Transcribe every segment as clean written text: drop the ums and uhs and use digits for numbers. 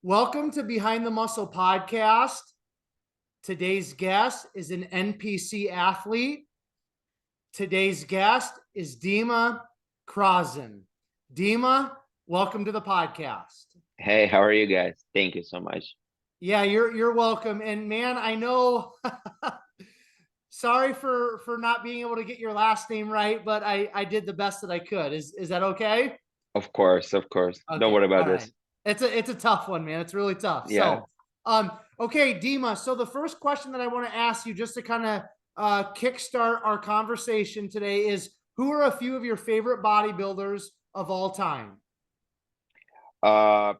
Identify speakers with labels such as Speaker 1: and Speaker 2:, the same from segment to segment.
Speaker 1: Welcome to Behind the Muscle podcast. Today's guest is an NPC athlete. Today's guest is Dima Krazhan. Dima, welcome to the podcast.
Speaker 2: Hey, how are you guys? Thank you so much.
Speaker 1: Yeah, you're welcome. And man, I know sorry for not being able to get your last name right, but I did the best that I could. Is that okay?
Speaker 2: Of course, of course. Don't
Speaker 1: Okay,
Speaker 2: worry about
Speaker 1: all
Speaker 2: this.
Speaker 1: right. It's a tough one, man. It's really tough.
Speaker 2: Yeah.
Speaker 1: Okay, Dima. So the first question that I want to ask you, just to kind of kickstart our conversation today, is who are a few of your favorite bodybuilders of all time?
Speaker 2: Uh,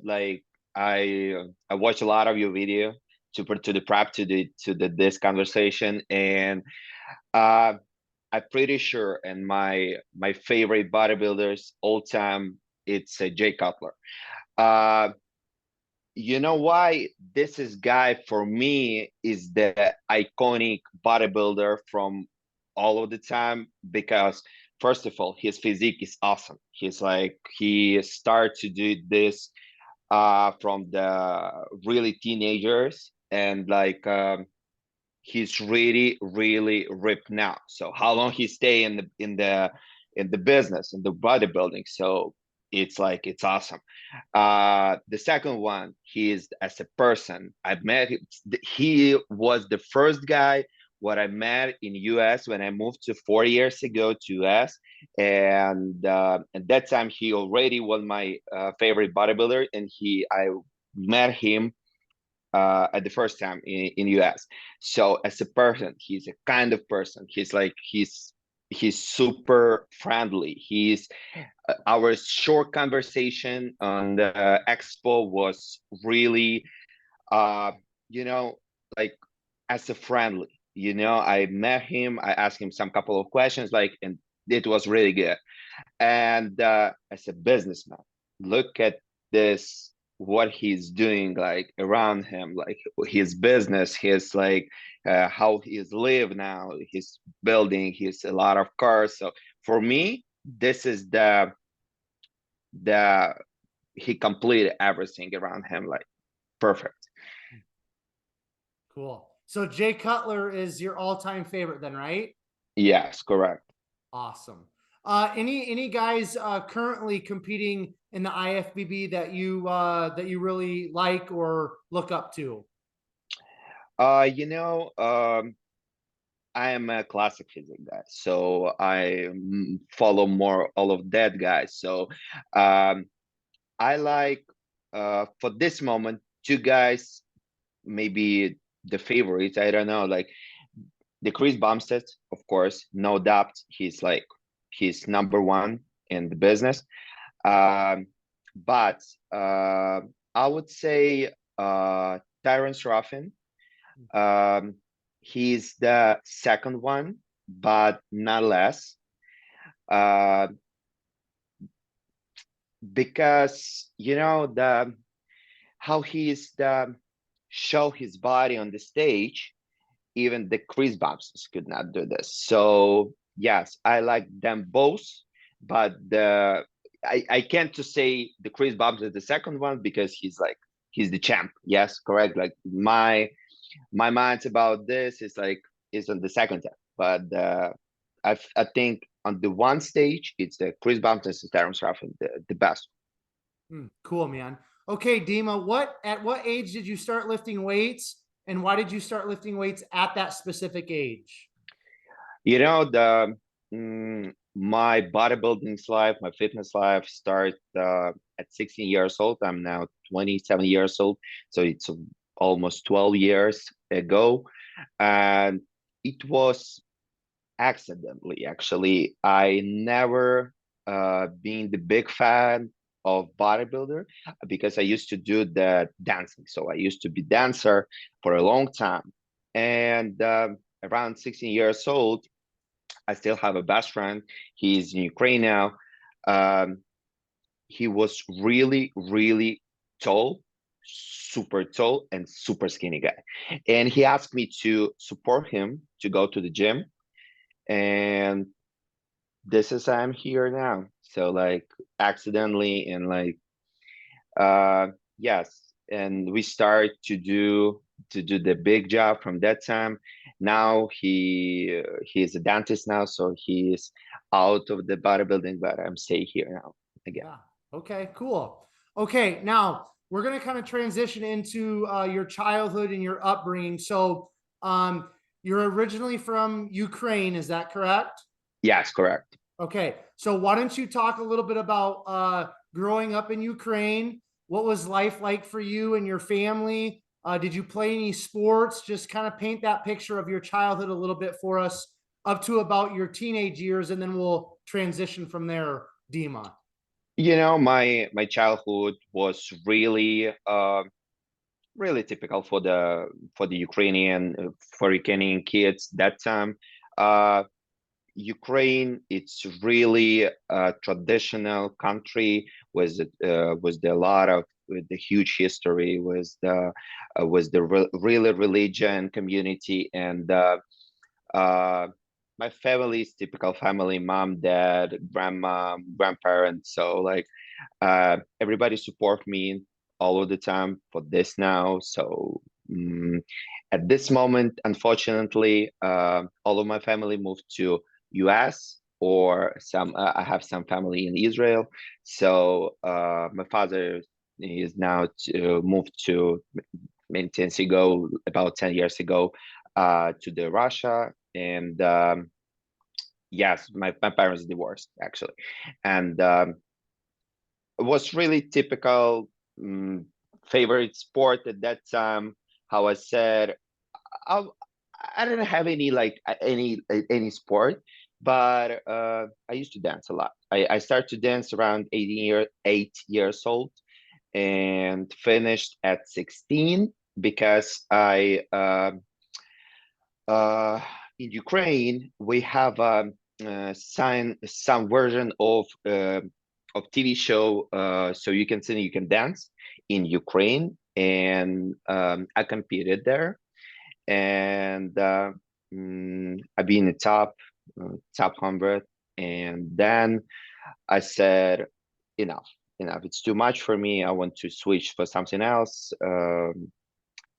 Speaker 2: like I watch a lot of your video to the prep to the this conversation, and uh, I'm pretty sure, and my favorite bodybuilders all time, it's Jay Cutler. Uh, you know why this is guy for me is the iconic bodybuilder from all of the time, because first of all his physique is awesome. He started to do this from the really teenagers, and he's really ripped now. So how long he stay in the business, in the bodybuilding, so it's awesome. The second one, he is as a person. I met him. He was the first guy what I met in US when I moved to 4 years ago to US, and at that time he already was my favorite bodybuilder, and he I met him at the first time in US. So as a person, he's a kind of person. He's super friendly. He's Our short conversation on the expo was really uh you know like as a friendly. I met him, I asked him some couple of questions, and it was really good. And as a businessman, look at this, what he's doing around him, his business, his how he's live now, he's building his a lot of cars. So for me, this is the he completed everything around him, perfect.
Speaker 1: Cool. So Jay Cutler is your all-time favorite, then, right?
Speaker 2: Yes, correct.
Speaker 1: Awesome. Any guys currently competing in the IFBB that you really like or look up to?
Speaker 2: uh you know um I am a classic physique guy, so I follow more all of that guys. So um I like, for this moment, two guys, maybe the favorites, I don't know, the Chris Bumstead, of course, no doubt. He's number one in the business. Um, but I would say Terence Ruffin. Um, he's the second one, but not less. Uh, because the how he's the show his body on the stage, even the Chris Bumps could not do this. So yes, I like them both, but I can't to say the Chris Bumps is the second one, because he's the champ. Yes, correct. Like my mind's about this is on the second time, but I think on the one stage it's the Chris Bumps and Terence Ruffin, the best.
Speaker 1: Cool, man. Okay, Dima, at what age did you start lifting weights, and why did you start lifting weights at that specific age?
Speaker 2: My bodybuilding life, my fitness life started at 16 years old. I'm now 27 years old, so it's almost 12 years ago, and it was accidentally. Actually, I never been the big fan of bodybuilder, because I used to do the dancing. So I used to be dancer for a long time, and around 16 years old, I still have a best friend. He's in Ukraine now. Um, he was really tall, super tall, and super skinny guy. And he asked me to support him to go to the gym. And this is I'm here now. So accidentally, and uh yes, and we start to do the big job from that time. Now he's a dentist now, so he's out of the bodybuilding, but I'm stay here now again.
Speaker 1: Yeah. Okay, cool. Okay, now we're going to kind of transition into your childhood and your upbringing. So, you're originally from Ukraine, is that correct?
Speaker 2: Yes, correct.
Speaker 1: Okay, so why don't you talk a little bit about growing up in Ukraine? What was life like for you and your family? Did you play any sports? Just kind of paint that picture of your childhood a little bit for us up to about your teenage years, and then we'll transition from there, Dima.
Speaker 2: You know, my childhood was really typical for the Ukrainian for Ukrainian kids that time. Uh, Ukraine, it's really a traditional country with a lot of with the huge history, with the really religion community, and uh, my family is typical family: mom, dad, grandma, grandparents. So like everybody support me all of the time for this now. So mm at this moment, unfortunately, all of my family moved to US, or some I have some family in Israel. So my father is now to moved to many 10 years ago, about 10 years ago, to the Russia. And yes, my parents divorced actually. And it was really typical, favorite sport at that time. How I said, I, I didn't have any like any sport, but I used to dance a lot. I started to dance around 8 years old, and finished at 16 because I uh, in Ukraine we have some version of TV show, so you can sing, you can dance in Ukraine, and I competed there, and I've been in the top 100, and then I said, enough, enough. It's too much for me. I want to switch for something else.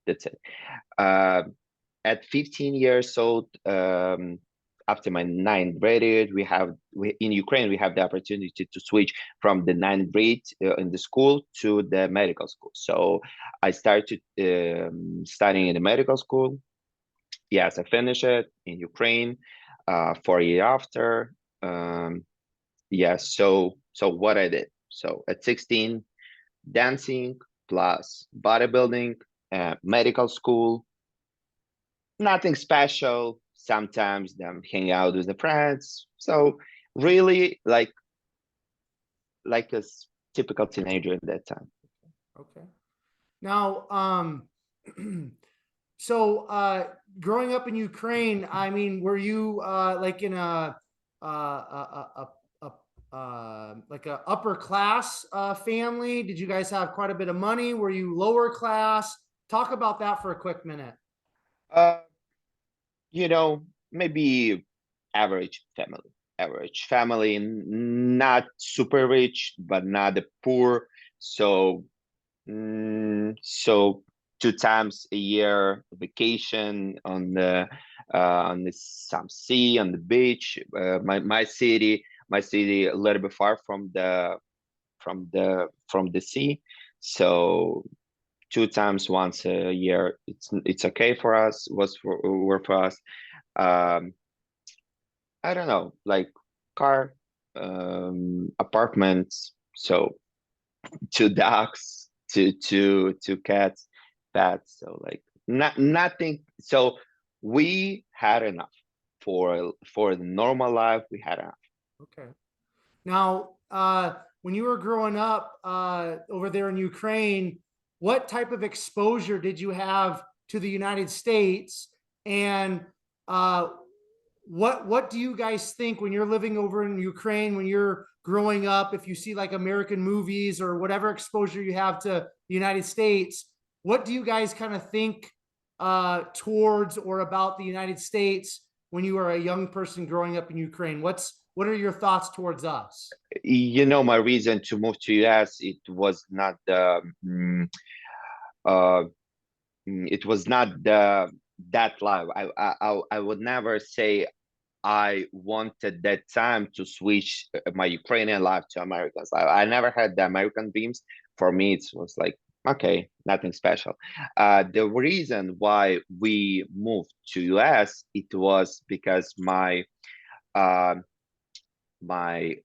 Speaker 2: That's it. Uh, at 15 years old, after my ninth grade, we in Ukraine we have the opportunity to switch from the ninth grade in the school to the medical school. So I started studying in the medical school. Yes, I finished it in Ukraine 4 years after. Um, yes, so what I did. So at 16, dancing plus bodybuilding, medical school, nothing special. Sometimes them hang out with the friends. So really like a typical teenager at that time.
Speaker 1: Okay. Now, so growing up in Ukraine, I mean, were you like in like a upper class family? Did you guys have quite a bit of money? Were you lower class? Talk about that for a quick minute.
Speaker 2: Uh, you know, maybe average family. Average family, not super rich, but not the poor. So so 2 times a year vacation on the some sea on the beach. My city a little bit far from the sea. So 2 times once a year, it's okay for us. Was for Work for us. Um, I don't know, like car, apartments. So 2 dogs, two cats, pets. So like nothing. So we had enough for the normal life. We had enough.
Speaker 1: Okay. Now, when you were growing up over there in Ukraine, what type of exposure did you have to the United States? And uh, what do you guys think when you're living over in Ukraine, when you're growing up, if you see like American movies or whatever exposure you have to the United States, what do you guys kind of think towards or about the United States when you are a young person growing up in Ukraine? what are your thoughts towards us?
Speaker 2: You know, my reason to move to US, it was not the uh, it was not the that life. I would never say I wanted that time to switch my Ukrainian life to Americans. I never had the American dreams. For me, it was like, okay, nothing special. The reason why we moved to US, it was because uh, my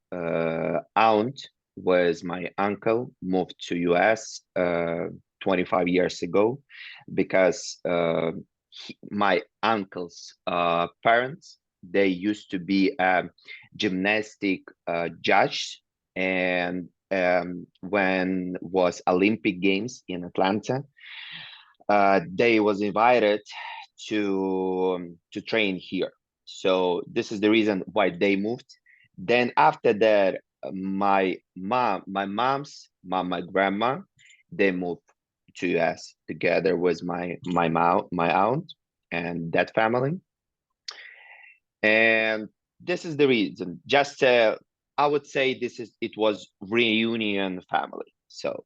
Speaker 2: aunt was my uncle moved to US 25 years ago because my uncle's parents, they used to be a gymnastic judge, and when was Olympic Games in Atlanta, they was invited to train here. So this is the reason why they moved. Then after that, my mom's mom, my grandma, they moved to US together with my aunt and that family. And this is the reason. Just I would say it was reunion family. So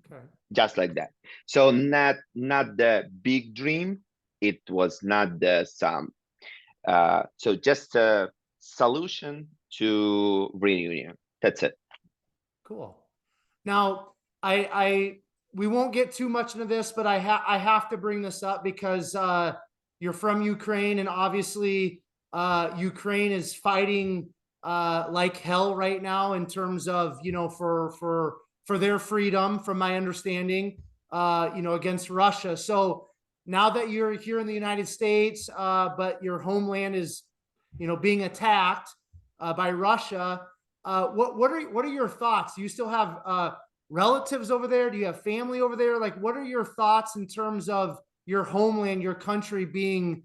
Speaker 1: Okay.
Speaker 2: just like that. So not the big dream. It was not the sum. So just a solution to reunion. That's it.
Speaker 1: Cool. Now, we won't get too much into this, but I have to bring this up because you're from Ukraine, and obviously Ukraine is fighting like hell right now in terms of, you know, for their freedom, from my understanding, you know, against Russia. So now that you're here in the United States, but your homeland is, you know, being attacked by Russia, what are your thoughts? Do you still have relatives over there? Do you have family over there? Like, what are your thoughts in terms of your homeland, your country being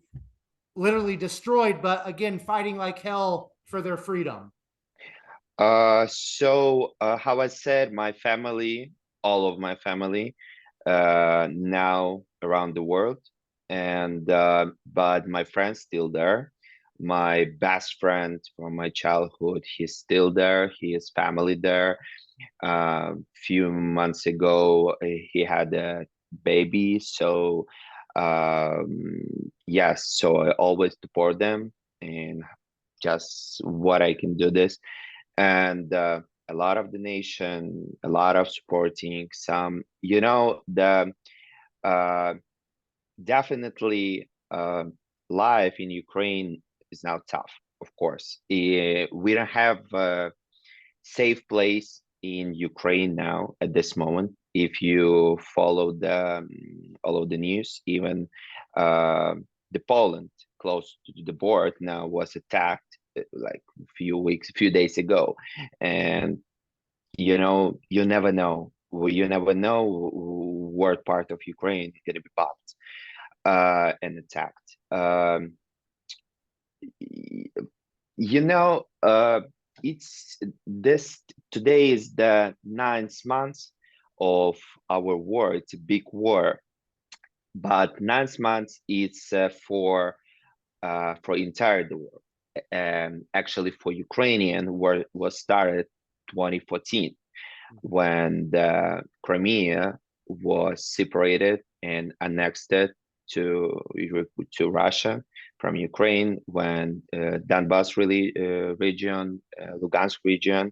Speaker 1: literally destroyed, but again, fighting like hell for their freedom?
Speaker 2: How I said, my family, all of my family, now around the world, and but my friend's still there. My best friend from my childhood, he's still there. He has family there. Few months ago, he had a baby. So, yes, so I always support them and just what I can do this. And a lot of donation, a lot of supporting some, you know, the uh, definitely life in Ukraine is now tough, of course. We don't have safe place in Ukraine now at this moment. If you follow all of the news, even uh, the Poland close to the border now was attacked like a few days ago, and you know you never know. You never know what part of Ukraine is going to be bombed and attacked. You know, it's this today is the ninth month of our war. It's a big war, but ninth month is for entire the war. And actually, for Ukrainian, war was started 2014 when the Crimea was separated and annexed to Russia from Ukraine, when Donbas region, Lugansk region,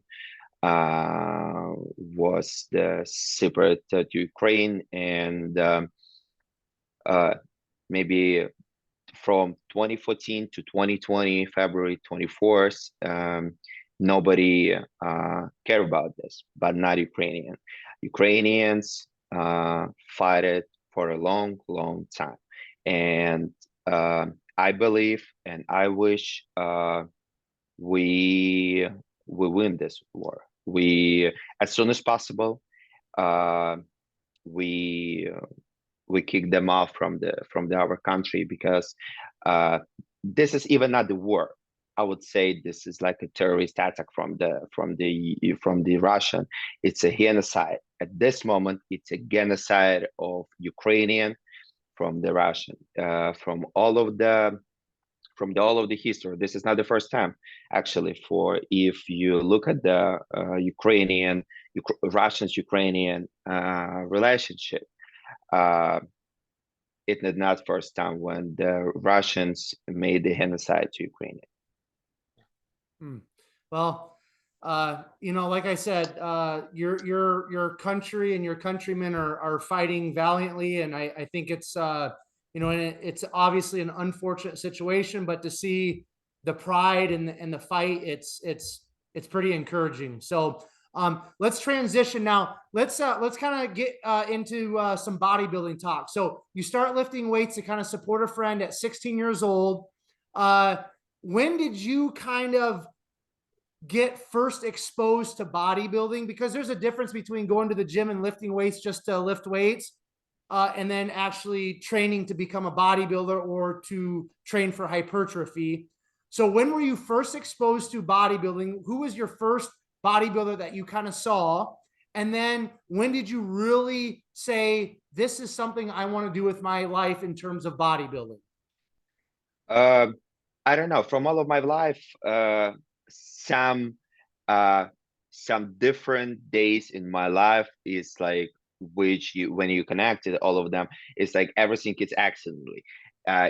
Speaker 2: was the separate to Ukraine, and maybe from 2014 to 2020, February 24th, nobody cared about this, but not Ukrainian. Ukrainians fought it for a long, long time. And I believe and I wish we we win this war. We, as soon as possible, uh, we we kick them off from our country, because uh, this is even not the war. I would say this is like a terrorist attack from the Russian. It's a genocide. At this moment, it's a genocide of Ukrainian from the Russian, from all of the from all of the history. This is not the first time, actually. For if you look at the Russians-Ukrainian relationship, uh, it is not first time when the Russians made the genocide to Ukraine.
Speaker 1: Well, like I said, your country and your countrymen are fighting valiantly, and I think it's and it's obviously an unfortunate situation, but to see the pride and the fight, it's pretty encouraging. So let's transition now. Let's kind of get into some bodybuilding talk. So you start lifting weights to kind of support a friend at 16 years old. When did you kind of get first exposed to bodybuilding? Because there's a difference between going to the gym and lifting weights just to lift weights, and then actually training to become a bodybuilder or to train for hypertrophy. So when were you first exposed to bodybuilding? Who was your first bodybuilder that you kind of saw? And then when did you really say, this is something I want to do with my life in terms of bodybuilding?
Speaker 2: I don't know. From all of my life, some uh, some different days in my life is like, which you, when you connected all of them, it's like everything is accidentally.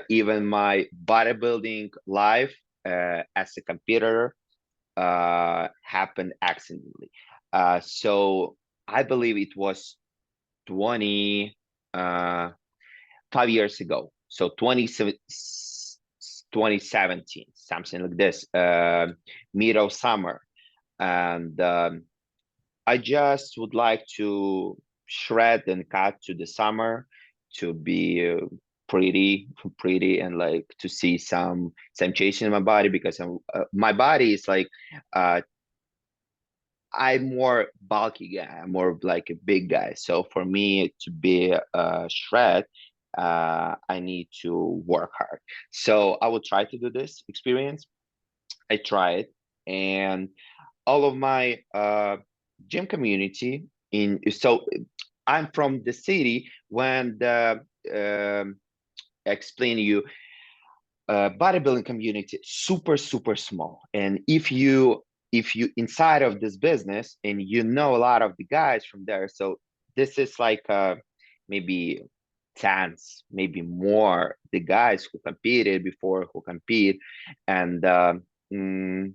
Speaker 2: Even my bodybuilding life as a competitor happened accidentally. So I believe it was 20 5 years ago. So 2017, something like this, middle summer. And I just would like to shred and cut to the summer to be pretty, and like to see some change in my body, because my body is like I'm more bulky guy. I'm more like a big guy. So for me to be a shred, I need to work hard. So I will try to do this experience. I tried, and all of my gym community in, so I'm from the city when the explain you bodybuilding community super small. And if you inside of this business and you know a lot of the guys from there, so this is like maybe tens, maybe more, the guys who competed before, who compete. And mm,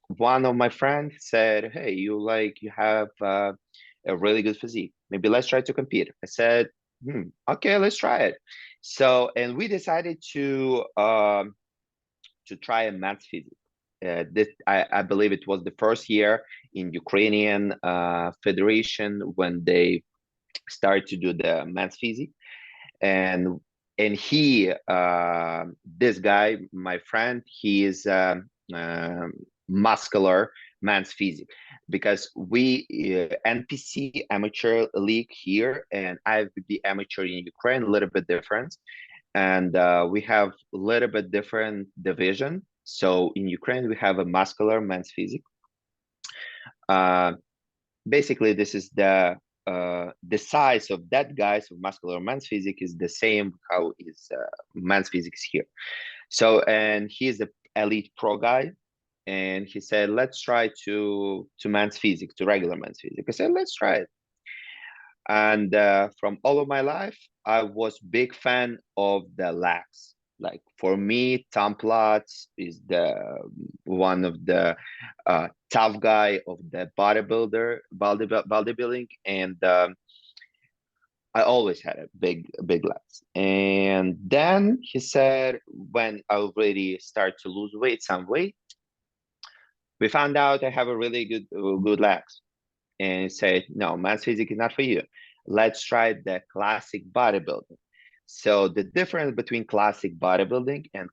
Speaker 2: one of my friends said, hey, you have a really good physique, maybe let's try to compete. I said, okay, let's try it. So, and we decided to try a men's physique. This I believe it was the first year in Ukrainian federation when they started to do the men's physique. and and he this guy, my friend, he is muscular men's physique, because we NPC amateur league here and IFBB amateur in Ukraine, a little bit different. And we have a little bit different division. So in Ukraine we have a muscular men's physique. Basically this is the size of that guy's muscular men's physique is the same how is men's physique here. So, and he's a elite pro guy, and he said, let's try to men's physique, to regular men's physique. I said, let's try it. And from all of my life, I was big fan of the legs. Like for me, Tom Platz is the one of the tough guy of the bodybuilding, and I always had a big legs. And then he said, when I already start to lose weight, some weight, we found out I have a really good legs. And he said, no, men's physique is not for you. Let's try the classic bodybuilding. So the difference between classic bodybuilding and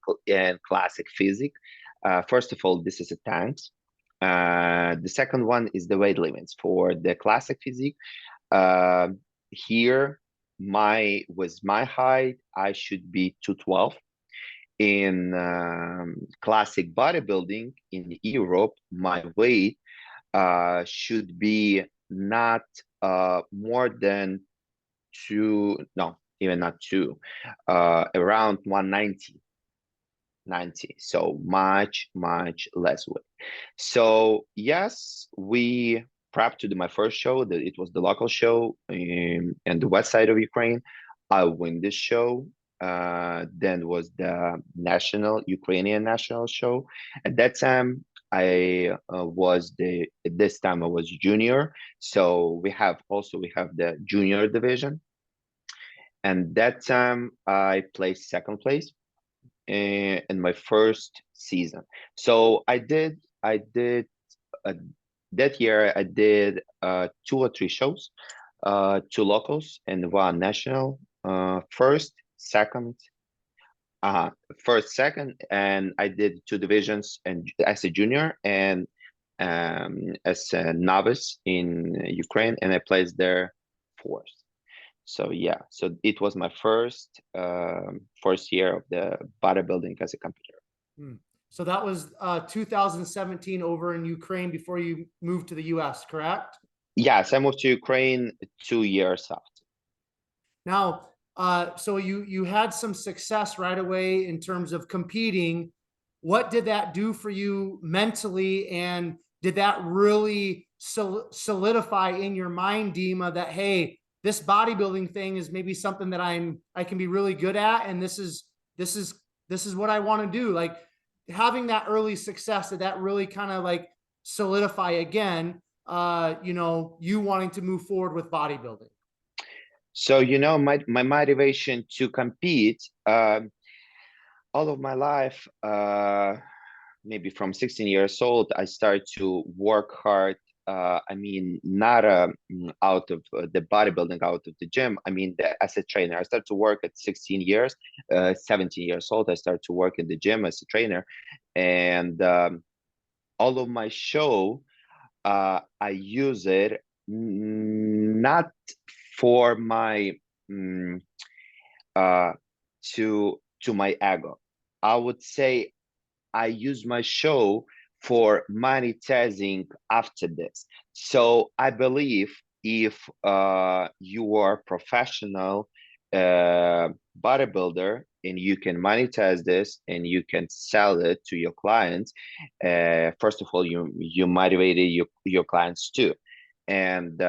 Speaker 2: classic physique, first of all, this is a tanks. The second one is the weight limits. For the classic physique, uh, here, with my height, I should be 212. In classic bodybuilding in Europe, my weight should be not more than two, no, even not two, around 190. 90. So much less weight. So yes, we prepped to do my first show. It was the local show in the west side of Ukraine. I win this show. Then was the national Ukrainian national show. At that time, I was the at this time I was junior. So we have the junior division, and that time I placed second place in my first season. So I did uh, that year I did two or three shows, two locals and one national. First, second, uh, first, second, and I did two divisions and as a junior and as a novice in Ukraine, and I placed there fourth. So yeah, so it was my first year of the bodybuilding as a competitor.
Speaker 1: Hmm. So that was 2017 over in Ukraine before you moved to the US, correct?
Speaker 2: Yes, I moved to Ukraine 2 years after.
Speaker 1: Now, so you had some success right away in terms of competing. What did that do for you mentally, and did that really solidify in your mind, Dima, that hey, this bodybuilding thing is maybe something that I can be really good at, and this is what I want to do. Like having that early success, did that really kind of like solidify again, you wanting to move forward with bodybuilding?
Speaker 2: So, my motivation to compete, all of my life, maybe from 16 years old, I started to work hard. I mean, not out of the bodybuilding, out of the gym. I mean, as a trainer, I started to work at 16 years, 17 years old. I started to work in the gym as a trainer, and all of my show, I use it not for my mm, uh, to my ego. I would say I use my show for monetizing after this. So I believe if you are professional bodybuilder and you can monetize this and you can sell it to your clients, first of all, you motivated your clients too. And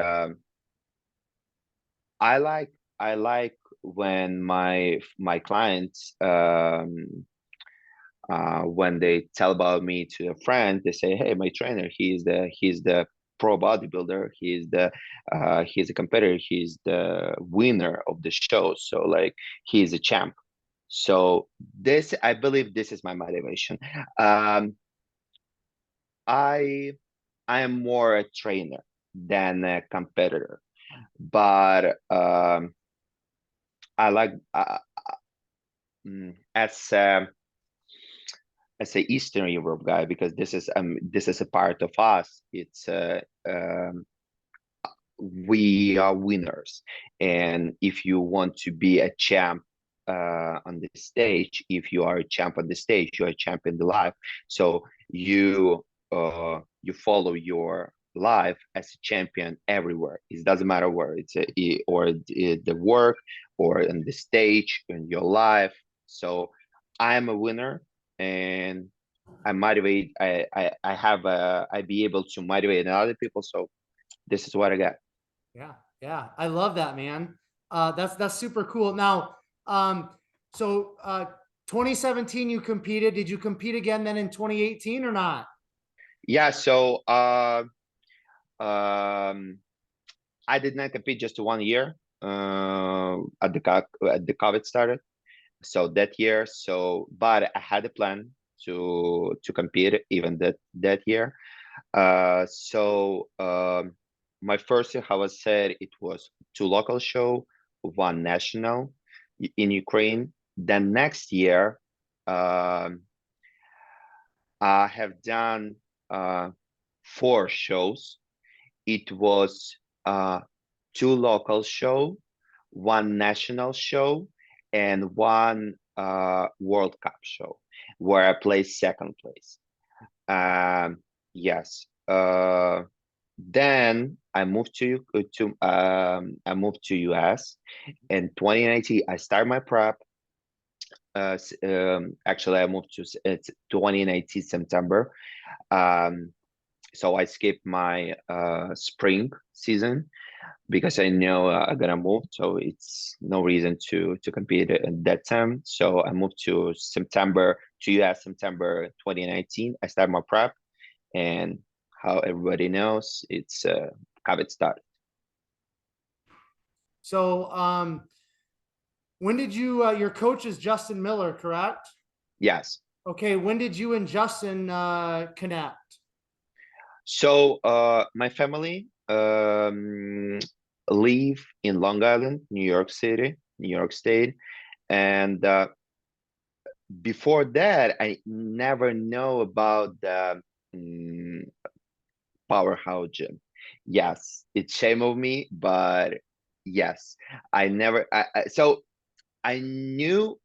Speaker 2: I like I like when my clients when they tell about me to a friend, they say, "Hey, my trainer, he's the pro bodybuilder. He's a competitor. He's the winner of the show. So like he's a champ." So this, I believe, this is my motivation. Um, I I am more a trainer than a competitor, but I like as a Eastern Europe guy, because this is a part of us. It's we are winners, and if you want to be a champ on the stage, if you are a champ on the stage, you are a champ in the life. So you follow your life as a champion everywhere. It doesn't matter where the work or on the stage in your life. So I am a winner, and I motivate. I have I be able to motivate other people. So this is what I got.
Speaker 1: Yeah, yeah, I love that, man. That's super cool. Now, so 2017 you competed. Did you compete again then in 2018 or not?
Speaker 2: Yeah. So um, I did not compete just 1 year at the COVID started. So that year. So but I had a plan to compete even that year. My first year, how I said, it was two local show, one national in Ukraine. Then next year, um, I have done four shows. It was two local show, one national show, and one World Cup show, where I placed second place. Yes. Then I moved to US in 2019. I started my prep. Actually, I moved to it's 2019 September. Um, so I skipped my spring season because I know I'm gonna move, so it's no reason to compete at that time. So I moved to September to US September 2019. I started my prep, and how everybody knows, it's COVID started.
Speaker 1: So, when did you, your coach is Justin Miller, correct?
Speaker 2: Yes.
Speaker 1: Okay. When did you and Justin connect?
Speaker 2: So my family live in Long Island, New York City, New York State, and before that, I never know about the powerhouse gym. Yes, it's shame of me, but yes, I never. So I knew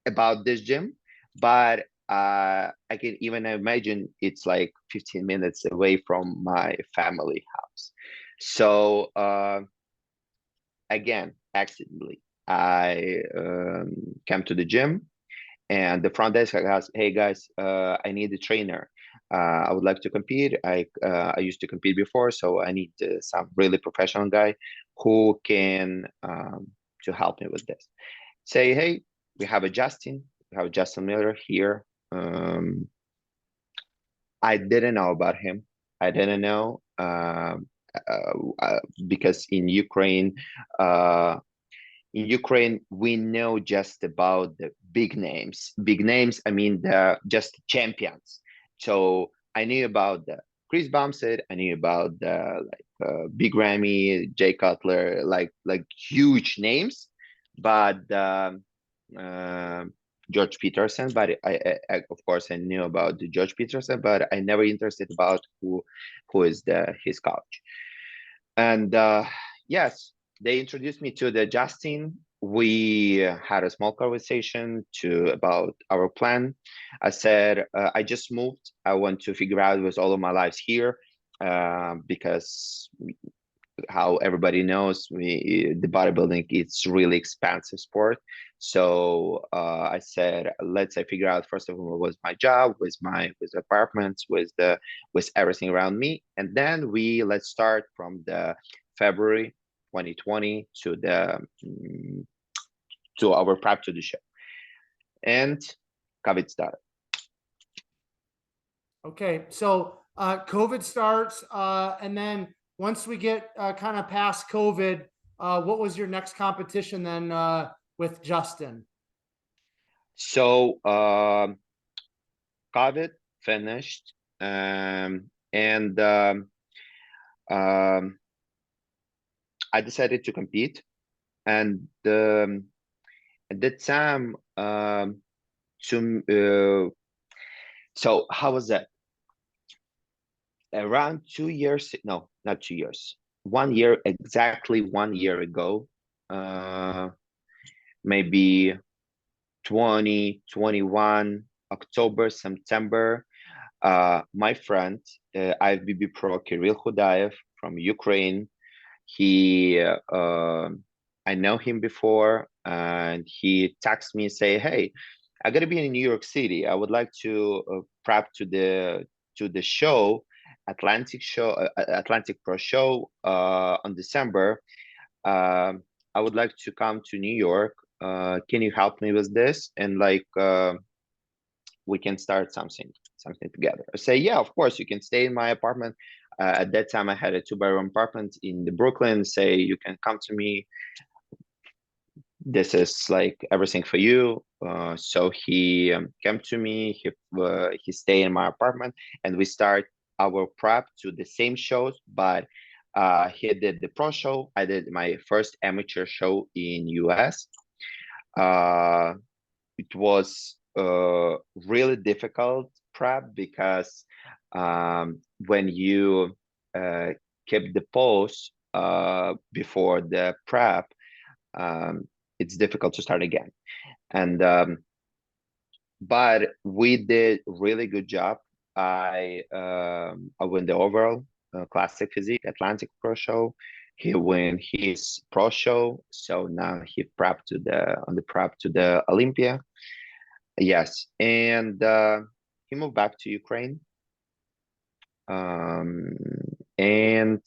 Speaker 2: about this gym, but I can even imagine it's like 15 minutes away from my family house. So again, accidentally, I came to the gym, and the front desk asked, "Hey guys, I need a trainer. I would like to compete. I used to compete before, so I need some really professional guy who can to help me with this." Say, "Hey, we have a Justin. We have a Justin Miller here." I didn't know about him. I didn't know because uh, in Ukraine, we know just about the big names. Big names, I mean, the just champions. So I knew about the Chris Bumstead. I knew about the Big Ramy, Jay Cutler, like huge names. But uh, George Peterson, but of course I knew about the George Peterson, but I never interested about who is the his coach. And yes, they introduced me to the Justin. We had a small conversation to about our plan. I said I just moved. I want to figure out with all of my lives here because how everybody knows the bodybuilding it's really expensive sport. So I said let's I figure out first of all what was my job with apartments with everything around me, and then we let's start from the February 2020 to the to our prep to the show, and COVID started.
Speaker 1: Okay. So, COVID starts, and then once we get kind of past COVID, what was your next competition then with Justin?
Speaker 2: So COVID finished, and um, I decided to compete, and at that time, to so how was that? Around 2 years, no, not 2 years, 1 year, exactly 1 year ago, uh, maybe 2021, October, September, my friend, IFBB Pro Kirill Khudayev from Ukraine, he I know him before, and he texts me and say, "Hey, I gotta be in New York City. I would like to prep to the show, Atlantic Pro show on December. I would like to come to New York. Can you help me with this? And like we can start something together." I say, "Yeah, of course. You can stay in my apartment." At that time, I had a two-bedroom apartment in the Brooklyn. Say, "You can come to me. This is like everything for you." So he came to me. He stayed in my apartment, and we start our prep to the same shows. But he did the pro show. I did my first amateur show in US. Uh, it was really difficult prep because when you uh, keep the pose before the prep, um, it's difficult to start again. And but we did really good job. I won the overall classic physique Atlantic Pro show. He won his pro show, so now he prepped to the on the prep to the Olympia. Yes, and he moved back to Ukraine. Um, and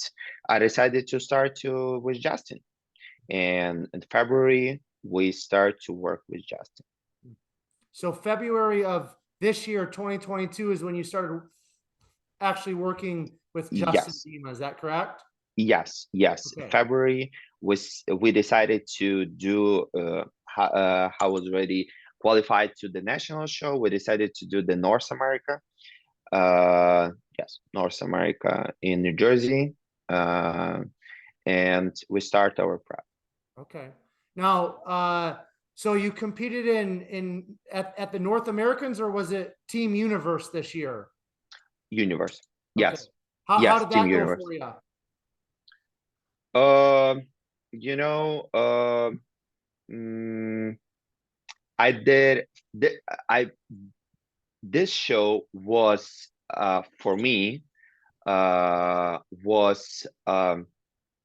Speaker 2: I decided to start to with Justin. And in February, we start to work with Justin.
Speaker 1: So February of this year, 2022, is when you started actually working with Justin
Speaker 2: Yes,
Speaker 1: Dima. Is that correct?
Speaker 2: yes.
Speaker 1: Okay.
Speaker 2: February was we decided to do how was already qualified to the national show. We decided to do the North America. Yes, North America in New Jersey. And we start our prep.
Speaker 1: Okay. Now, so you competed in at the North Americans, or was it Team Universe this year?
Speaker 2: Universe.
Speaker 1: Okay.
Speaker 2: Yes,
Speaker 1: How
Speaker 2: yes,
Speaker 1: did
Speaker 2: Team
Speaker 1: that go
Speaker 2: Universe.
Speaker 1: for you?
Speaker 2: Um, you know, mm, I did. I this show was for me was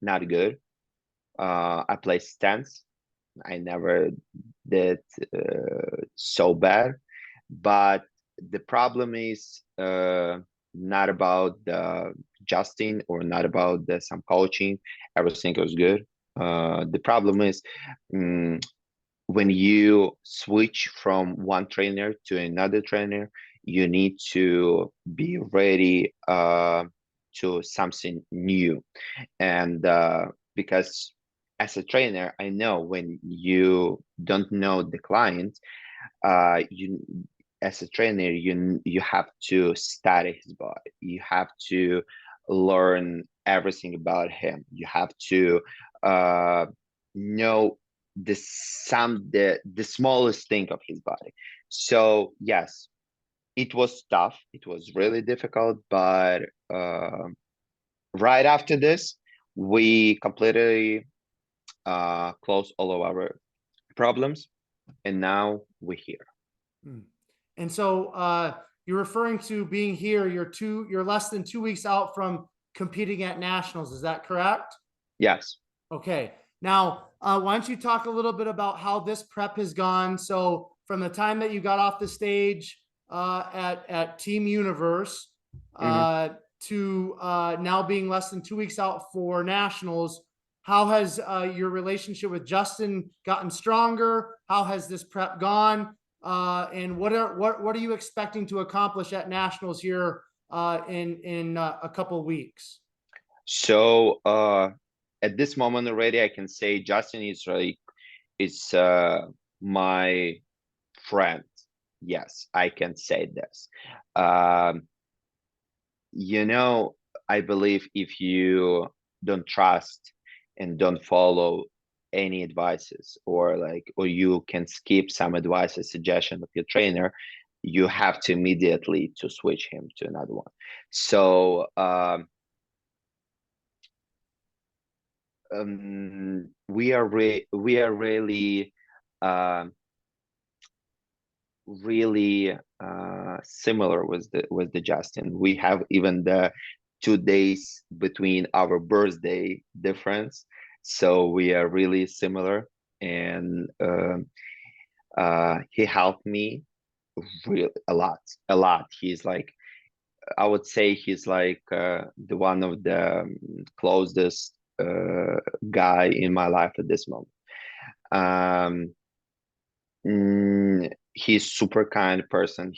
Speaker 2: not good. I played stance. I never did so bad, but the problem is not about the Justin or not about the some coaching. Everything was good. The problem is mm, when you switch from one trainer to another trainer, you need to be ready to something new. And because as a trainer, I know when you don't know the client, you as a trainer, you have to study his body. You have to learn everything about him. You have to uh, know the smallest thing of his body. So yes, it was tough. It was really difficult, but right after this, we completely closed all of our problems, and now we're here.
Speaker 1: Hmm. And so you're referring to being here. You're less than 2 weeks out from competing at nationals. Is that correct?
Speaker 2: Yes.
Speaker 1: Okay. Now, why don't you talk a little bit about how this prep has gone? So, from the time that you got off the stage at Team Universe
Speaker 2: Mhm.
Speaker 1: to now being less than 2 weeks out for nationals, how has your relationship with Justin gotten stronger? How has this prep gone? And what are you expecting to accomplish at nationals here in a couple weeks?
Speaker 2: So at this moment already, I can say Justin is like is my friend. Yes, I can say this. Um, you know, I believe if you don't trust and don't follow any advices or you can skip some advices suggestion of your trainer, you have to immediately to switch him to another one. So we are really um really similar with the Justin. We have even the 2 days between our birthday difference, so we are really similar. And he helped me really a lot. He's like I would say he's like the one of the closest guy in my life at this moment. Um, he's super kind person.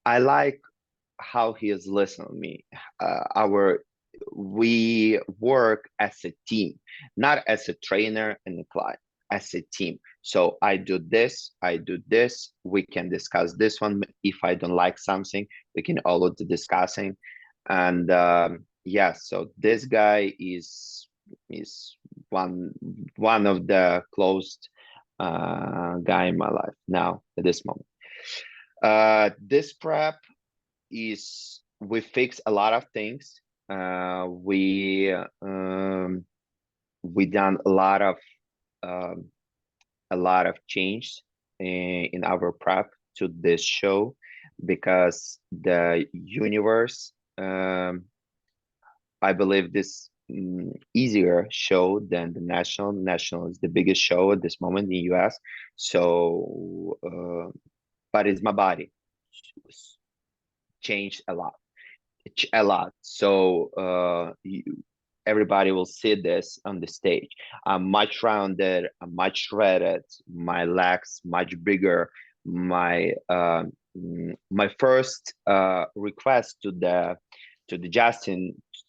Speaker 2: I like how he is listening to me. Our we work as a team, not as a trainer and a client, as a team. So I do this, I do this. We can discuss this one. If I don't like something, we can always discussing. And yeah, so this guy is one one of the closed guy in my life now at this moment. This prep is we fix a lot of things. We done um, a lot of change in our prep to this show because the universe I believe this easier show than the national. National is the biggest show at this moment in the US. So, but it's my body changed a lot, a lot. So everybody will see this on the stage. I'm much rounded, I'm much shredded, my legs much bigger. My first request to the Justin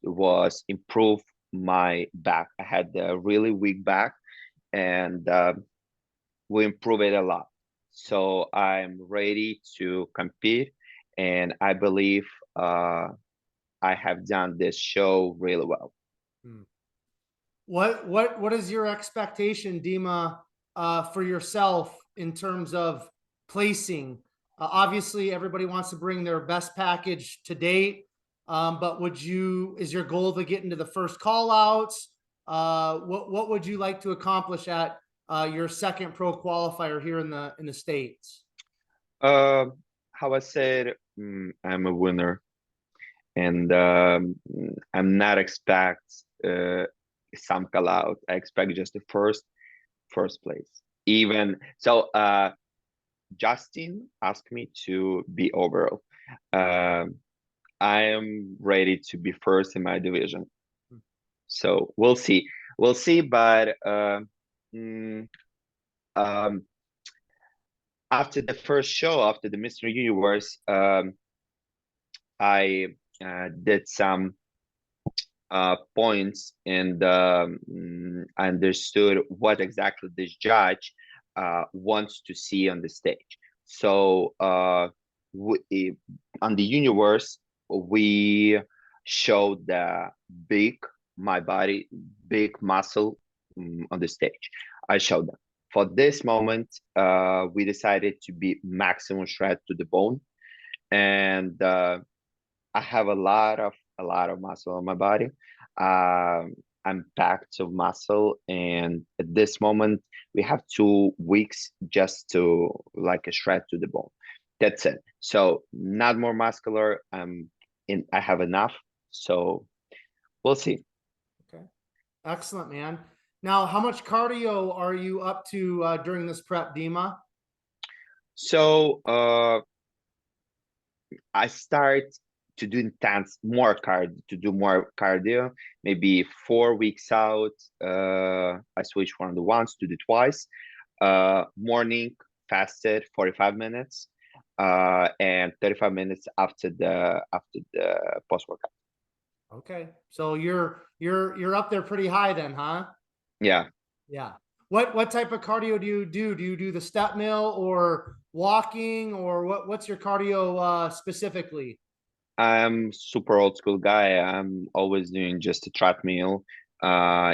Speaker 2: was improve my back. I had a really weak back, and we improve it a lot. So I'm ready to compete, and I believe I have done this show really well.
Speaker 1: Hmm. What is your expectation, Dima, for yourself in terms of placing? Obviously, everybody wants to bring their best package to date, but is your goal to get into the first call outs? What would you like to accomplish at your second pro qualifier here in the States?
Speaker 2: Uh, how I said, I'm a winner, and I'm not expect some call out. I expect just the first place. Even so, Justin asked me to be overall. I am ready to be first in my division. So we'll see. We'll see, but mm, um, after the first show, after the Mr. Universe, I did some points, and I understood what exactly this judge wants to see on the stage. So on the universe, we showed the big, my body, big muscle on the stage. I showed them. For this moment, we decided to be maximum shred to the bone, and I have a lot of muscle on my body. I'm packed of muscle, and at this moment we have 2 weeks just to like a shred to the bone. That's it. So not more muscular. I have enough. So we'll see.
Speaker 1: Okay, excellent, man. Now, how much cardio are you up to during this prep, Dima?
Speaker 2: So I start to do to do more cardio, maybe 4 weeks out. I switch from the once to the twice. Morning fasted 45 minutes, and 35 minutes after the post workout.
Speaker 1: Okay, so you're up there pretty high then, huh?
Speaker 2: Yeah.
Speaker 1: Yeah. What type of cardio do you do? Do you do the step mill or walking, or what's your cardio specifically?
Speaker 2: I'm super old school guy. I'm always doing just a treadmill,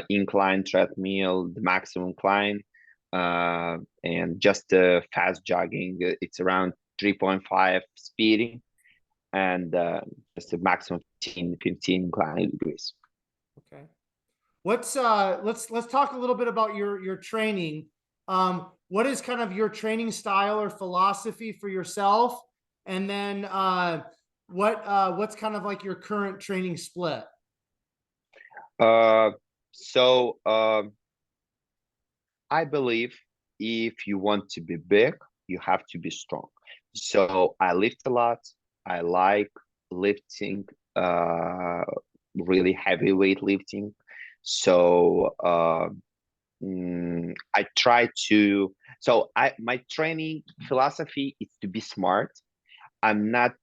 Speaker 2: incline treadmill, the maximum incline, and just fast jogging. It's around 3.5 speeding, and just a maximum 15 incline degrees.
Speaker 1: Okay. What's let's talk a little bit about your training. What is kind of your training style or philosophy for yourself? And then what's kind of like your current training split?
Speaker 2: Uh, so I believe if you want to be big, you have to be strong. So I lift a lot. I like lifting, really heavy weight lifting. So I try to. So my training philosophy is to be smart. I'm not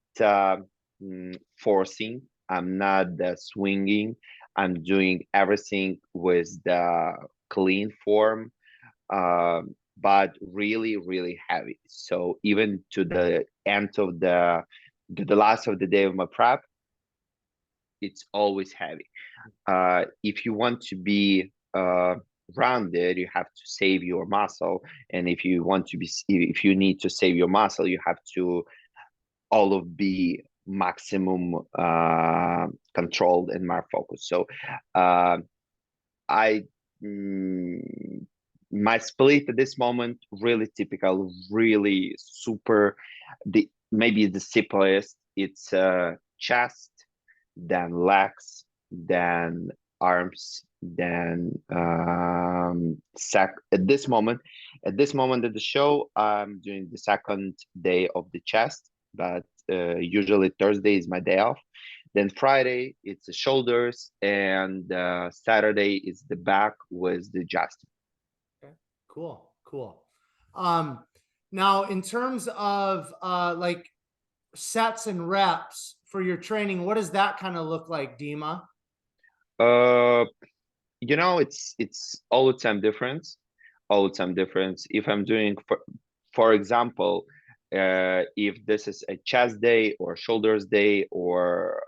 Speaker 2: forcing. I'm not swinging. I'm doing everything with the clean form, but really, really heavy. So even to the end of the last of the day of my prep, it's always heavy. If you want to be rounded, you have to save your muscle, and if you need to save your muscle, you have to all of be maximum controlled and more focused. So I my split at this moment really typical, really super. Maybe the simplest. It's chest, then legs, then arms, then at this moment of the show, I'm doing the second day of the chest, but usually Thursday is my day off. Then Friday it's the shoulders, and Saturday is the back with the chest.
Speaker 1: Okay. Cool. Cool. Um, Now in terms of like sets and reps for your training, what does that kind of look like, Dima?
Speaker 2: Uh, it's all the time difference, all the time difference. If I'm doing, for example, if this is a chest day or shoulders day or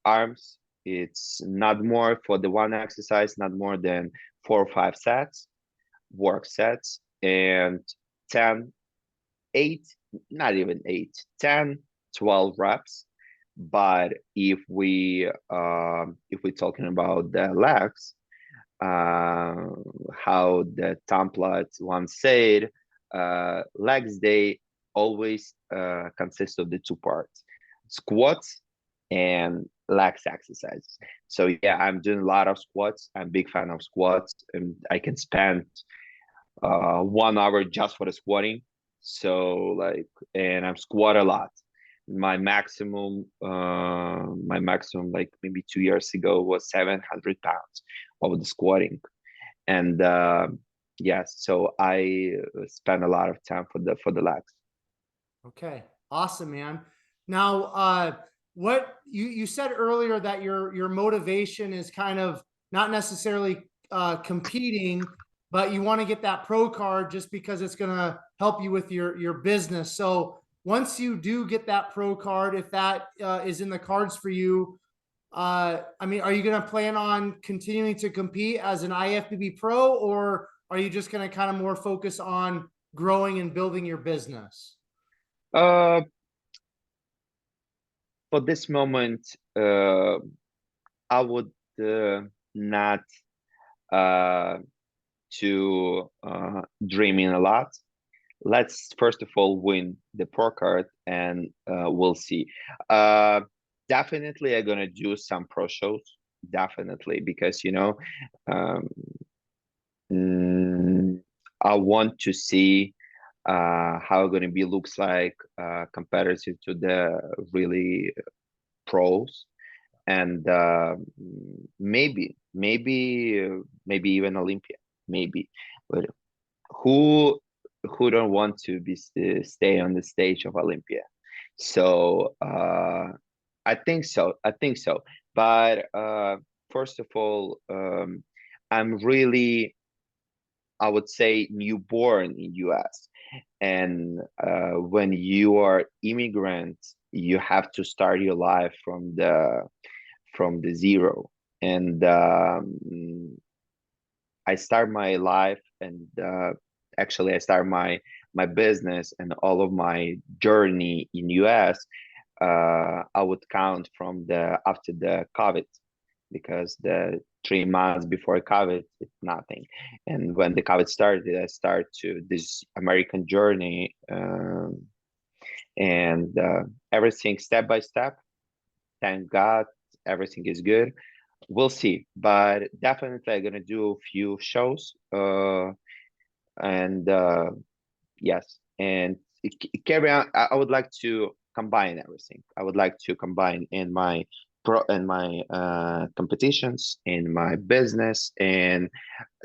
Speaker 2: arms, it's not more for the one exercise, not more than 4 or 5 sets, work sets, and 10, 8, not even 8, 10, 12 reps. But if we're talking about the legs, uh, how the template once said, legs day always consists of the two parts: squats and legs exercises. So yeah, I'm doing a lot of squats. I'm a big fan of squats, and I can spend 1 hour just for the squatting. So like, and I'm squat a lot. My maximum, like maybe 2 years ago, was 700 pounds of the squatting. And yes, so I spend a lot of time for the legs.
Speaker 1: Okay. Awesome, man. Now, what you said earlier that your motivation is kind of not necessarily competing, but you want to get that pro card just because it's going to help you with your business. So once you do get that pro card, if that is in the cards for you, I mean, are you going to plan on continuing to compete as an IFBB pro, or are you just going to kind of more focus on growing and building your business?
Speaker 2: Uh, for this moment, I would not uh, to dreaming a lot. Let's first of all win the pro card, and we'll see. Uh, Definitely, I'm gonna do some pro shows. Definitely, because um, mm, I want to see how it's gonna be looks like comparative to the really pros, and maybe even Olympia, maybe. But who who don't want to be stay on the stage of Olympia? So I think so. But first of all, I'm really, I would say, newborn in US, and when you are immigrant, you have to start your life from the zero. And I start my life, and actually I start my business and all of my journey in US. I would count from the after the COVID, because the 3 months before COVID, it's nothing. And when the COVID started, I start to this American journey, and everything step by step. Thank God, everything is good. We'll see, but definitely I'm gonna do a few shows. And yes, and carry on. I would like to combine everything. I would like to combine in my competitions, in my business, and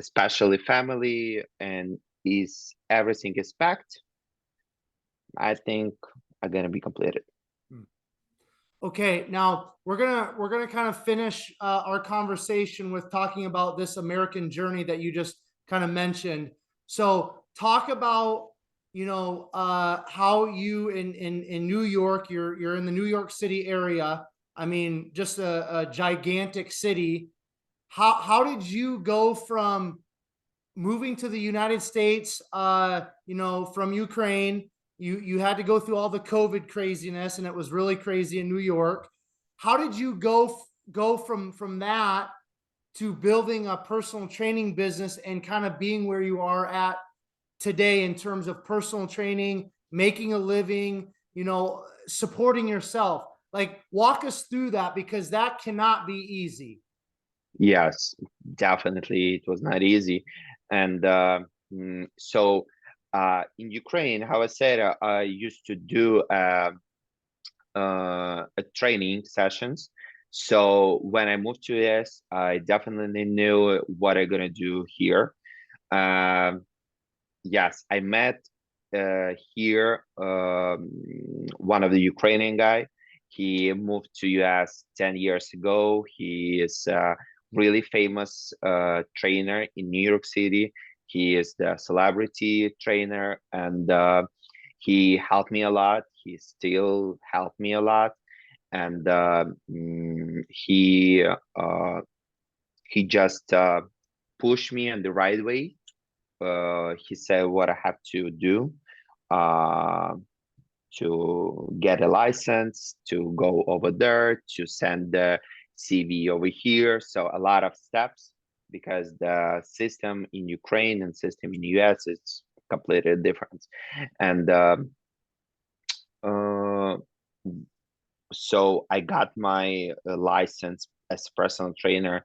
Speaker 2: especially family. And is everything is packed, I think I'm gonna be completed.
Speaker 1: Okay, now we're gonna kind of finish our conversation with talking about this American journey that you just kind of mentioned. So talk about how you in New York, you're in the New York City area. I mean, just a gigantic city. How did you go from moving to the United States, from Ukraine? You had to go through all the COVID craziness, and it was really crazy in New York. How did you go from that to building a personal training business and kind of being where you are at today in terms of personal training, making a living, supporting yourself? Like, walk us through that, because that cannot be easy.
Speaker 2: Yes, definitely, it was not easy. And so in Ukraine, how I said, I used to do a training sessions. So when I moved to US, I definitely knew what I'm gonna do here. Um, yes, I met here one of the Ukrainian guy. He moved to US 10 years ago. He is a really famous trainer in New York City. He is the celebrity trainer, and he helped me a lot. He still helped me a lot, and he just pushed me in the right way. He said what I have to do uh, to get a license, to go over there, to send the CV over here. So a lot of steps, because the system in Ukraine and system in US is completely different. And uh, so I got my license as personal trainer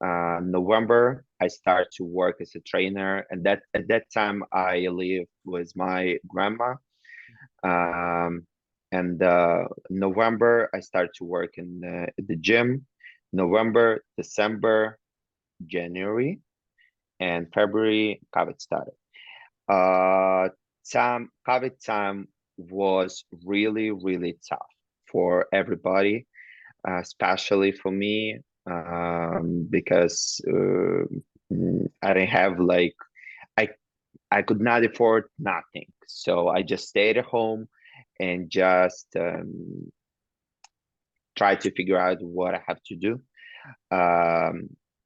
Speaker 2: November. I started to work as a trainer, and that at that time I lived with my grandma. Um, and November I started to work in the gym. November, December, January, and February, COVID started. Uh, COVID time was really, really tough for everybody, especially for me, because I didn't have like I I could not afford nothing, so I just stayed at home and just tried to figure out what I have to do.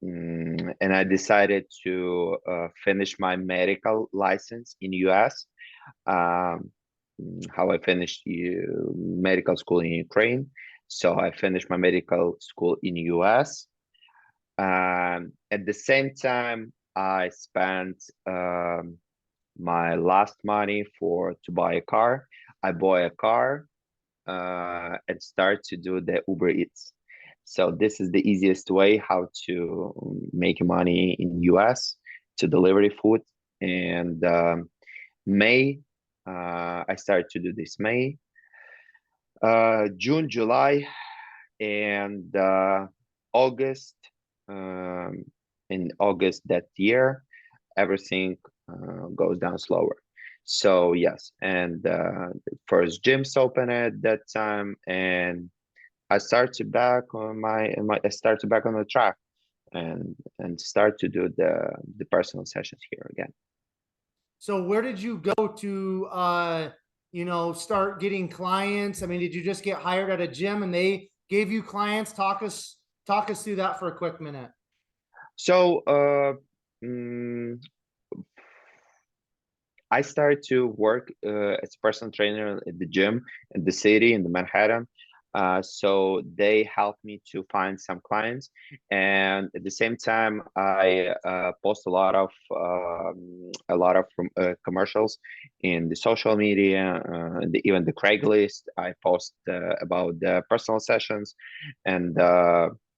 Speaker 2: And I decided to finish my medical license in US. Um, how I finished medical school in Ukraine. So I finished my medical school in US. At the same time, I spent my last money for to buy a car. I bought a car and start to do the Uber Eats. So this is the easiest way how to make money in US to deliver food. And May, I started to do this May, June, July, and August. Um, in August that year, everything goes down slower. So yes, and the first gyms open at that time, and I started back on I started back on the track, and start to do the personal sessions here again.
Speaker 1: So where did you go to, start getting clients? I mean, did you just get hired at a gym and they gave you clients? Talk us through that for a quick minute.
Speaker 2: So mm, I started to work as a personal trainer at the gym in the city in the Manhattan. So they helped me to find some clients, and at the same time, I post a lot of commercials in the social media, even the Craigslist. I post about the personal sessions, and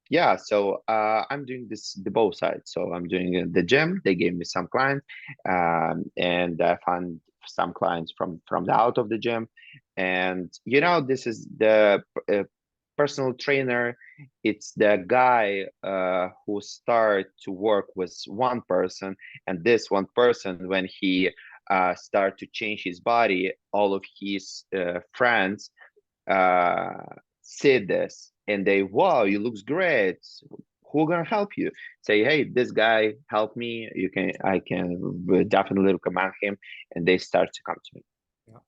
Speaker 2: yeah, so I'm doing this the both sides. So I'm doing the gym. They gave me some clients, and I found some clients from the out of the gym. And this is the personal trainer. It's the guy who start to work with one person, and this one person, when he start to change his body, all of his friends uh, see this and they, wow, you looks great. Who gonna help you? Say, hey, this guy helped me. I can definitely recommend him, and they start to come to me.
Speaker 1: Yeah,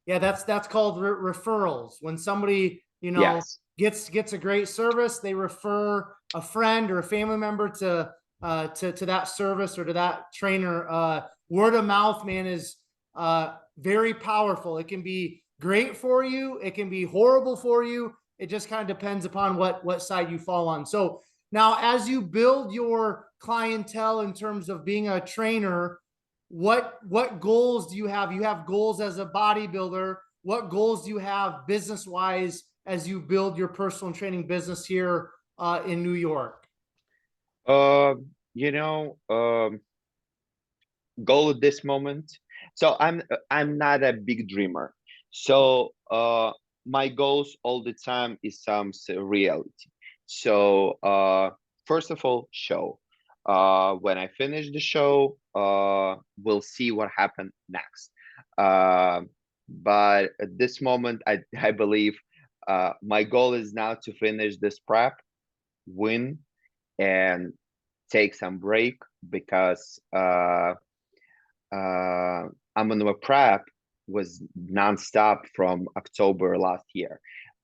Speaker 1: yeah, that's called referrals. When somebody
Speaker 2: Yes.
Speaker 1: gets a great service, they refer a friend or a family member to that service or to that trainer. Word of mouth, man, is very powerful. It can be great for you. It can be horrible for you. It just kind of depends upon what side you fall on. So now, as you build your clientele in terms of being a trainer, what goals do you have? You have goals as a bodybuilder. What goals do you have business wise as you build your personal training business here in New York?
Speaker 2: Uh, you know, goal at this moment. So I'm not a big dreamer. So my goals all the time is some reality. So first of all, show. When I finish the show, we'll see what happened next. Uh, but at this moment, I believe my goal is now to finish this prep, win, and take some break because I'm on a prep was nonstop from October last year.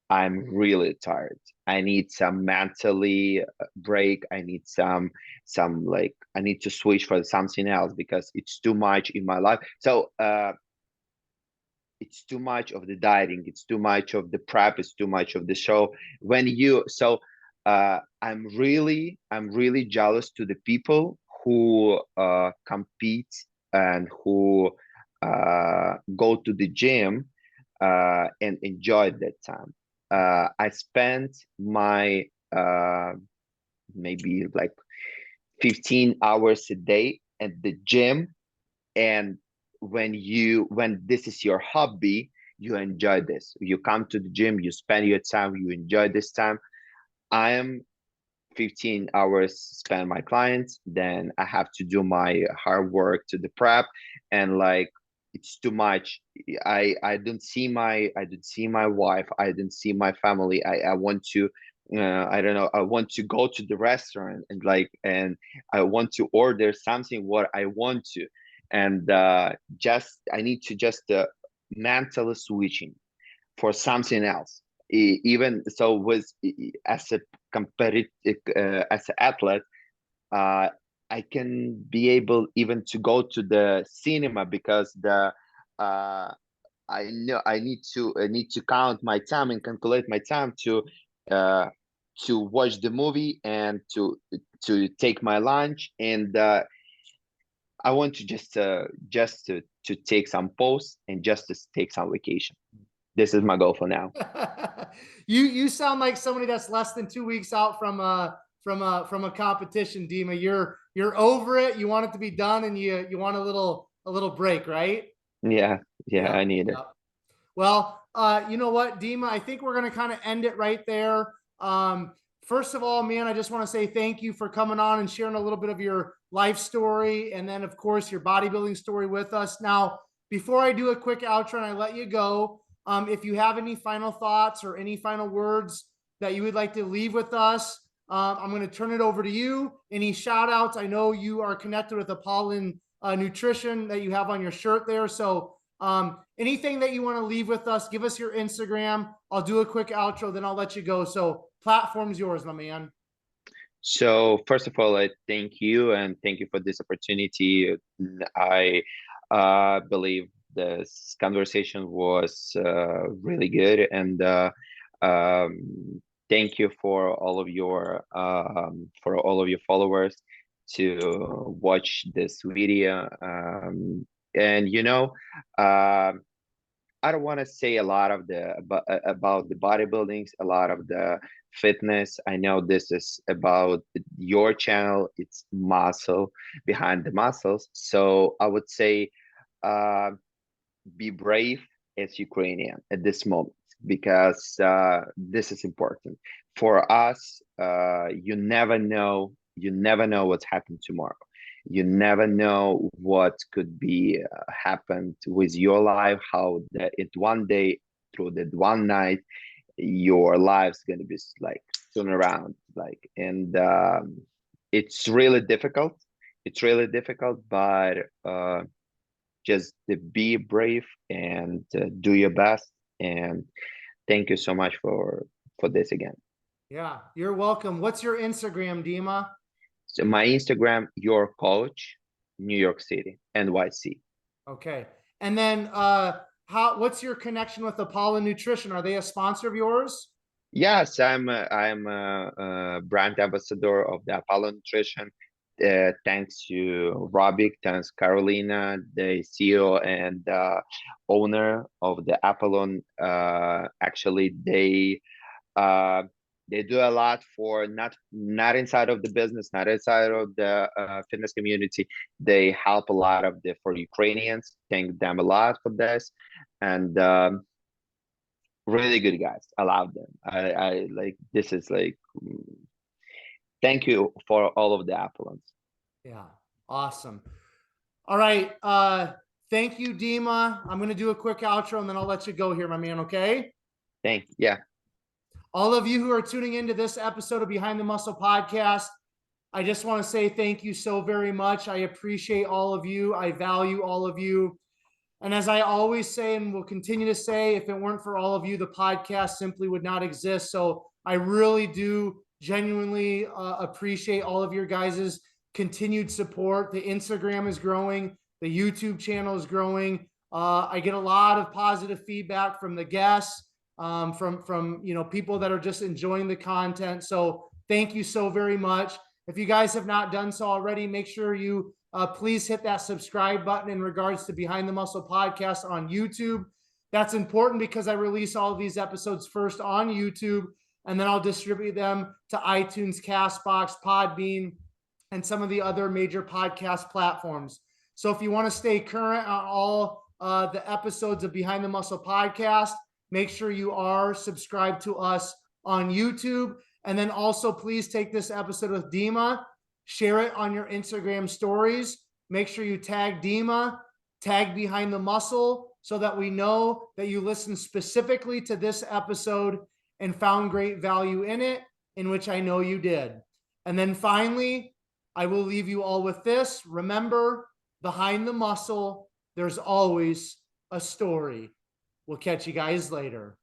Speaker 2: I'm really tired. I need some mentally break. I need some like I need to switch for something else because it's too much in my life. So it's too much of the dieting, it's too much of the prep, it's too much of the show. When you so I'm really jealous to the people who compete and who go to the gym and enjoy that time. I spent my maybe like 15 hours a day at the gym, and when this is your hobby, you enjoy this. You come to the gym, you spend your time, you enjoy this time. I am 15 hours spend my clients, then I have to do my hard work to the prep, and like it's too much. I don't see my wife, I don't see my family. I want to I don't know, I want to go to the restaurant and I want to order something what I want to, and just I need to just mentally switching for something else. Even so, as a competitive as an athlete, uh, I can be able even to go to the cinema because the I know I need to count my time and calculate my time uh, to watch the movie and to take my lunch, and I want to just to take some pause and just to take some vacation. This is my goal for now.
Speaker 1: You sound like somebody that's less than 2 weeks out from a competition, Dima. You're over it. You want it to be done, and you want a little break, right?
Speaker 2: Yeah, yeah,
Speaker 1: Yeah.
Speaker 2: I need it.
Speaker 1: Yeah. Well, you know what, Dima? I think we're going to kind of end it right there. First of all, man, I just want to say thank you for coming on and sharing a little bit of your life story, and then, of course, your bodybuilding story with us. Now, before I do a quick outro and I let you go, if you have any final thoughts or any final words that you would like to leave with us, I'm going to turn it over to you. Any shout outs? I know you are connected with Apollon Nutrition that you have on your shirt there. So, anything that you want to leave with us, give us your Instagram. I'll do a quick outro, then I'll let you go. So, platform's yours, my man.
Speaker 2: So first of all, I thank you and thank you for this opportunity. I believe this conversation was really good, and um, thank you for all of your followers to watch this video. And I don't want to say a lot of about the bodybuildings, a lot of the fitness. I know this is about your channel. It's muscle behind the muscles. So I would say, uh, be brave as Ukrainian at this moment because this is important for us. You never know what's happened tomorrow. You never know what could be happened with your life. How that it one day through that one night, your life's gonna be like turn around. Like, and it's really difficult. It's really difficult, but just be brave and do your best. And thank you so much for this again.
Speaker 1: Yeah, you're welcome. What's your Instagram, Dima?
Speaker 2: So my Instagram, your coach, New York City, NYC.
Speaker 1: Okay. And then what's your connection with Apollo Nutrition? Are they a sponsor of yours?
Speaker 2: Yes, I'm a brand ambassador of the Apollo Nutrition. thanks to Robic, thanks Carolina, the CEO and owner of the Apollon. Actually, uh, they do a lot for not inside of the business, not inside of the fitness community. They help a lot of the for Ukrainians. Thank them a lot for this, and really good guys. I love them. I like this is like thank you for all of the Apollons.
Speaker 1: Yeah, awesome. All right. Thank you, Dima. I'm going to do a quick outro and then I'll let you go here, my man. Okay.
Speaker 2: Yeah.
Speaker 1: All of you who are tuning into this episode of Behind the Muscle podcast, I just want to say thank you so very much. I appreciate all of you. I value all of you. And as I always say, and will continue to say, if it weren't for all of you, the podcast simply would not exist. So I really do genuinely appreciate all of your guys' continued support. The Instagram is growing. The YouTube channel is growing. I get a lot of positive feedback from the guests, from people that are just enjoying the content. So thank you so very much. If you guys have not done so already, make sure you please hit that subscribe button in regards to Behind the Muscle podcast on YouTube. That's important because I release all of these episodes first on YouTube, and then I'll distribute them to iTunes, Castbox, Podbean, and some of the other major podcast platforms. So if you want to stay current on all the episodes of Behind the Muscle podcast, make sure you are subscribed to us on YouTube. And then also please take this episode with Dima, share it on your Instagram stories. Make sure you tag Dima, tag Behind the Muscle, so that we know that you listened specifically to this episode and found great value in it, in which I know you did. And then finally, I will leave you all with this. Remember, behind the muscle, there's always a story. We'll catch you guys later.